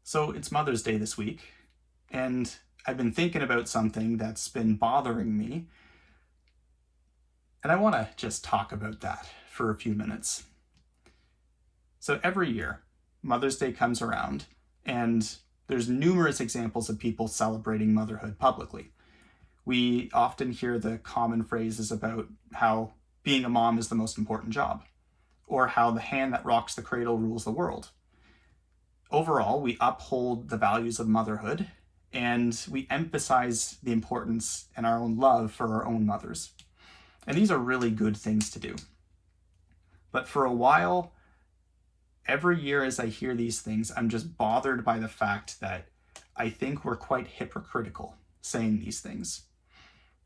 So it's Mother's Day this week, and I've been thinking about something that's been bothering me, and I want to just talk about that for a few minutes. So every year, Mother's Day comes around, and there's numerous examples of people celebrating motherhood publicly. We often hear the common phrases about how being a mom is the most important job, or how the hand that rocks the cradle rules the world. Overall, we uphold the values of motherhood and we emphasize the importance and our own love for our own mothers. And these are really good things to do. But for a while, every year as I hear these things, I'm just bothered by the fact that I think we're quite hypocritical saying these things.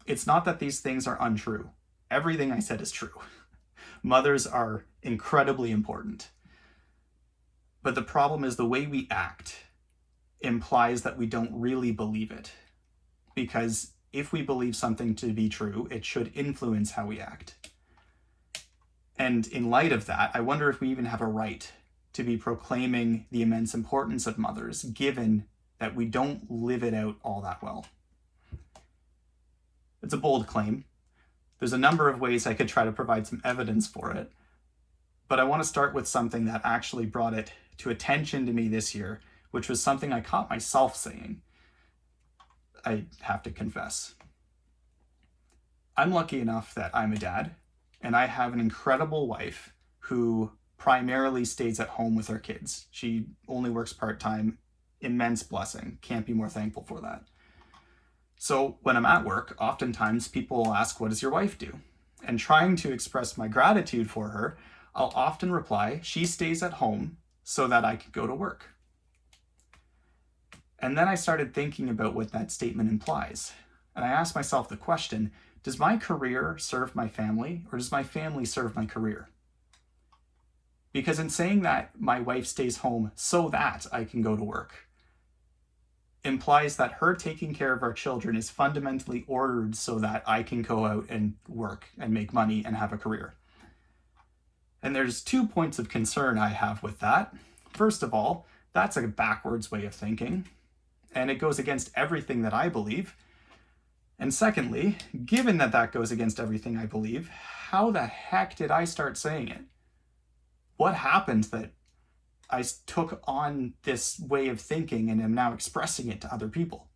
It's not that these things are untrue. Everything I said is true. Mothers are incredibly important. But the problem is the way we act implies that we don't really believe it. Because if we believe something to be true, it should influence how we act. And in light of that, I wonder if we even have a right to be proclaiming the immense importance of mothers, given that we don't live it out all that well. It's a bold claim. There's a number of ways I could try to provide some evidence for it. But I want to start with something that actually brought it to attention to me this year, which was something I caught myself saying. I have to confess. I'm lucky enough that I'm a dad, and I have an incredible wife who primarily stays at home with her kids. She only works part-time. Immense blessing. Can't be more thankful for that. So when I'm at work, oftentimes people will ask, what does your wife do? And trying to express my gratitude for her, I'll often reply, she stays at home so that I can go to work. And then I started thinking about what that statement implies. And I asked myself the question, does my career serve my family, or does my family serve my career? Because in saying that my wife stays home so that I can go to work, implies that her taking care of our children is fundamentally ordered so that I can go out and work and make money and have a career. And there's 2 points of concern I have with that. First of all, that's a backwards way of thinking, and it goes against everything that I believe. And secondly, given that that goes against everything I believe, how the heck did I start saying it? What happened that I took on this way of thinking and am now expressing it to other people?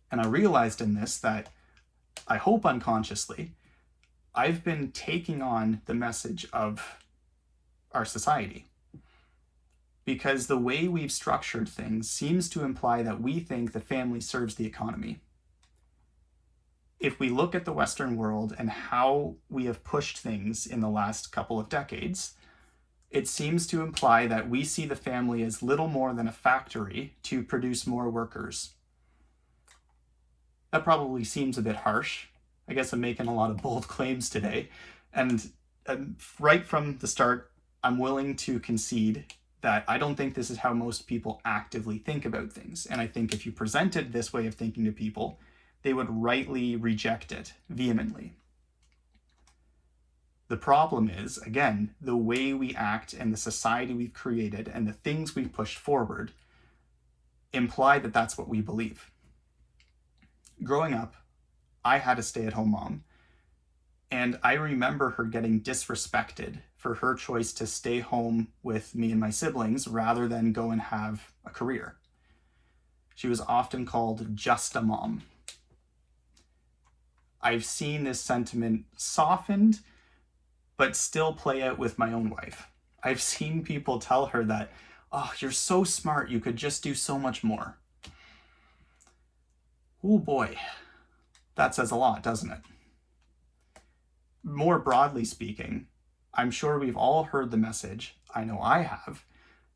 And I realized in this that, I hope unconsciously, I've been taking on the message of our society. Because the way we've structured things seems to imply that we think the family serves the economy. If we look at the Western world and how we have pushed things in the last couple of decades, it seems to imply that we see the family as little more than a factory to produce more workers. That probably seems a bit harsh. I guess I'm making a lot of bold claims today. And right from the start, I'm willing to concede that I don't think this is how most people actively think about things. And I think if you presented this way of thinking to people, they would rightly reject it vehemently. The problem is, again, the way we act and the society we've created and the things we've pushed forward imply that that's what we believe. Growing up, I had a stay-at-home mom, and I remember her getting disrespected for her choice to stay home with me and my siblings rather than go and have a career. She was often called just a mom. I've seen this sentiment softened, but still play out with my own wife. I've seen people tell her that, oh, you're so smart, you could just do so much more. Oh boy, that says a lot, doesn't it? More broadly speaking, I'm sure we've all heard the message, I know I have,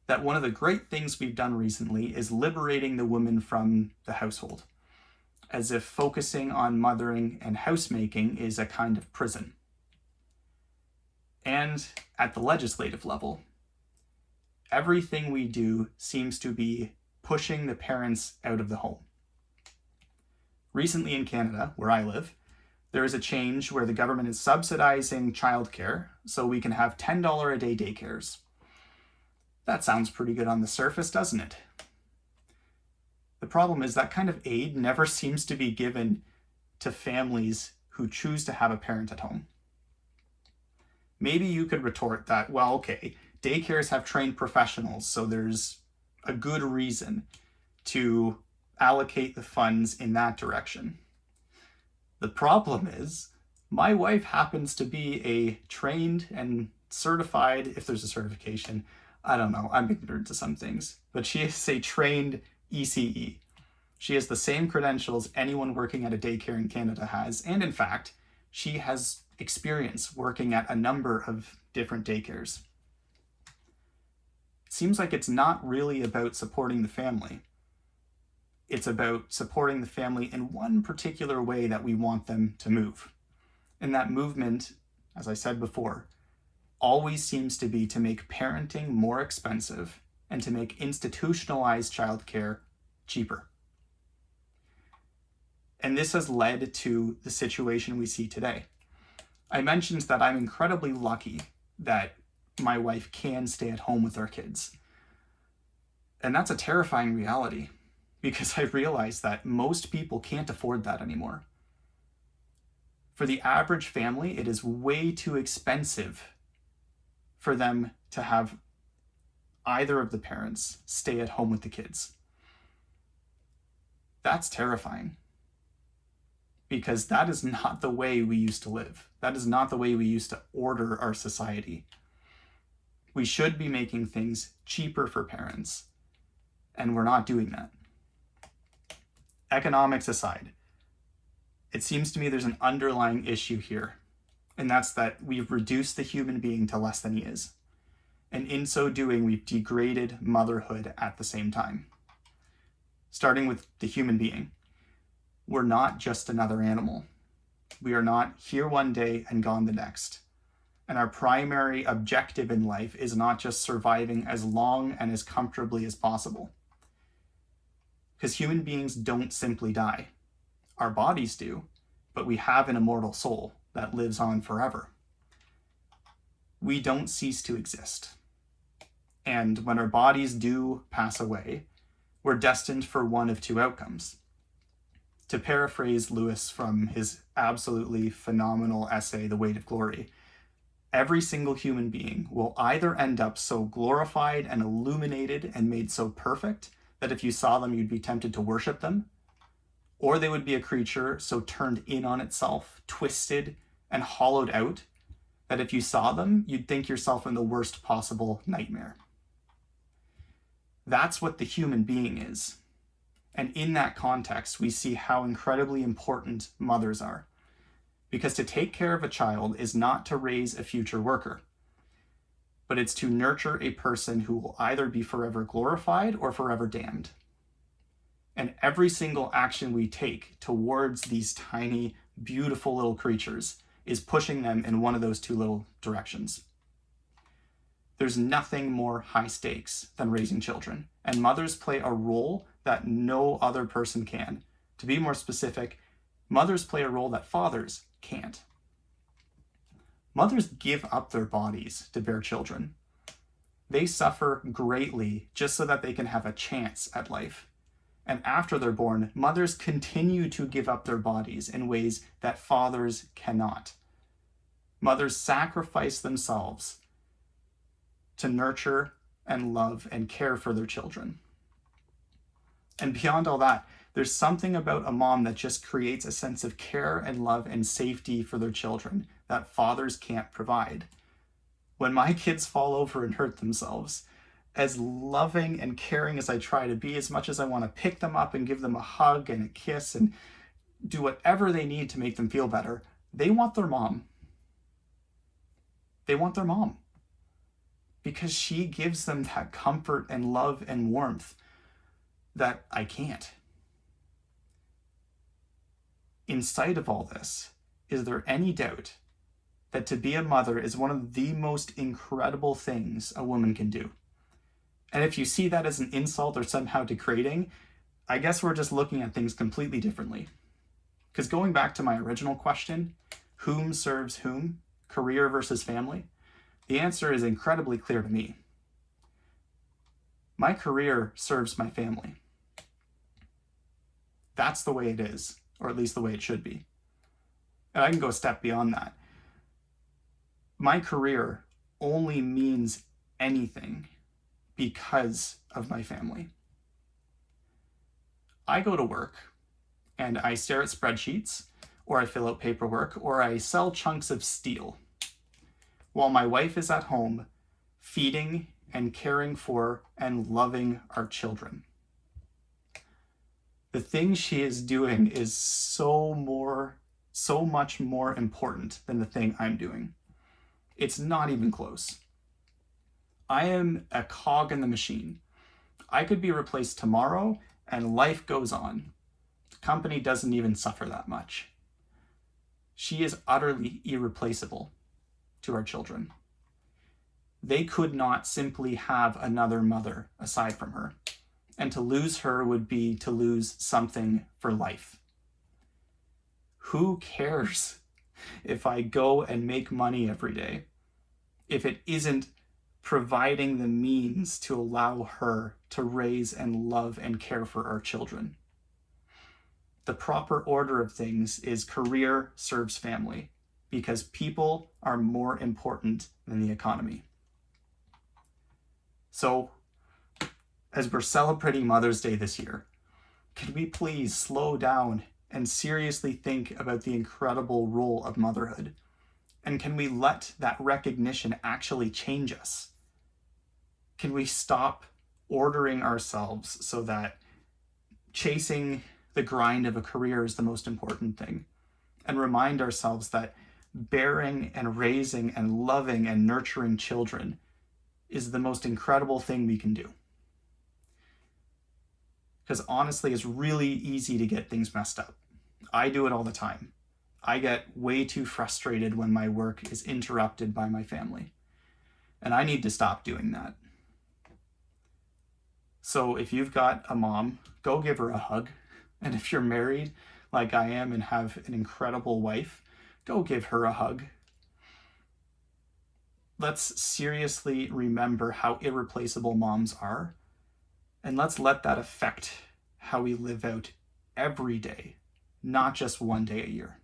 that one of the great things we've done recently is liberating the woman from the household, as if focusing on mothering and housemaking is a kind of prison. And at the legislative level, everything we do seems to be pushing the parents out of the home. Recently in Canada, where I live, there is a change where the government is subsidizing childcare so we can have $10 a day daycares. That sounds pretty good on the surface, doesn't it? The problem is that kind of aid never seems to be given to families who choose to have a parent at home. Maybe you could retort that, well, okay, daycares have trained professionals, so there's a good reason to allocate the funds in that direction. The problem is, my wife happens to be a trained and certified, if there's a certification, I don't know, I'm ignorant to some things, but she is a trained ECE. She has the same credentials anyone working at a daycare in Canada has, and in fact, she has experience working at a number of different daycares. It seems like it's not really about supporting the family. It's about supporting the family in one particular way that we want them to move. And that movement, as I said before, always seems to be to make parenting more expensive and to make institutionalized childcare cheaper. And this has led to the situation we see today. I mentioned that I'm incredibly lucky that my wife can stay at home with our kids. And that's a terrifying reality, because I realize that most people can't afford that anymore. For the average family, it is way too expensive for them to have either of the parents stay at home with the kids. That's terrifying, because that is not the way we used to live. That is not the way we used to order our society. We should be making things cheaper for parents, and we're not doing that. Economics aside, it seems to me there's an underlying issue here, and that's that we've reduced the human being to less than he is. And in so doing, we've degraded motherhood at the same time. Starting with the human being. We're not just another animal. We are not here one day and gone the next. And our primary objective in life is not just surviving as long and as comfortably as possible. Because human beings don't simply die. Our bodies do, but we have an immortal soul that lives on forever. We don't cease to exist. And when our bodies do pass away, we're destined for one of two outcomes. To paraphrase Lewis from his absolutely phenomenal essay, The Weight of Glory, every single human being will either end up so glorified and illuminated and made so perfect that if you saw them, you'd be tempted to worship them, or they would be a creature so turned in on itself, twisted and hollowed out, that if you saw them, you'd think yourself in the worst possible nightmare. That's what the human being is. And in that context, we see how incredibly important mothers are. Because to take care of a child is not to raise a future worker, but it's to nurture a person who will either be forever glorified or forever damned. And every single action we take towards these tiny, beautiful little creatures is pushing them in one of those two little directions. There's nothing more high stakes than raising children, and mothers play a role that no other person can. To be more specific, mothers play a role that fathers can't. Mothers give up their bodies to bear children. They suffer greatly just so that they can have a chance at life. And after they're born, mothers continue to give up their bodies in ways that fathers cannot. Mothers sacrifice themselves to nurture and love and care for their children. And beyond all that, there's something about a mom that just creates a sense of care and love and safety for their children that fathers can't provide. When my kids fall over and hurt themselves, as loving and caring as I try to be, as much as I want to pick them up and give them a hug and a kiss and do whatever they need to make them feel better, they want their mom. They want their mom. Because she gives them that comfort and love and warmth that I can't. In sight of all this, is there any doubt that to be a mother is one of the most incredible things a woman can do? And if you see that as an insult or somehow degrading, I guess we're just looking at things completely differently. Because going back to my original question, whom serves whom, career versus family, the answer is incredibly clear to me. My career serves my family. That's the way it is, or at least the way it should be. And I can go a step beyond that. My career only means anything because of my family. I go to work and I stare at spreadsheets, or I fill out paperwork, or I sell chunks of steel, while my wife is at home feeding and caring for and loving our children. The thing she is doing is so much more important than the thing I'm doing. It's not even close. I am a cog in the machine. I could be replaced tomorrow and life goes on. The company doesn't even suffer that much. She is utterly irreplaceable to our children. They could not simply have another mother aside from her. And to lose her would be to lose something for life. Who cares if I go and make money every day if it isn't providing the means to allow her to raise and love and care for our children? The proper order of things is career serves family, because people are more important than the economy. So, as we're celebrating Mother's Day this year, can we please slow down and seriously think about the incredible role of motherhood? And can we let that recognition actually change us? Can we stop ordering ourselves so that chasing the grind of a career is the most important thing, and remind ourselves that bearing and raising and loving and nurturing children is the most incredible thing we can do? Because honestly, it's really easy to get things messed up. I do it all the time. I get way too frustrated when my work is interrupted by my family. And I need to stop doing that. So if you've got a mom, go give her a hug. And if you're married, like I am, and have an incredible wife, go give her a hug. Let's seriously remember how irreplaceable moms are. And let's let that affect how we live out every day, not just one day a year.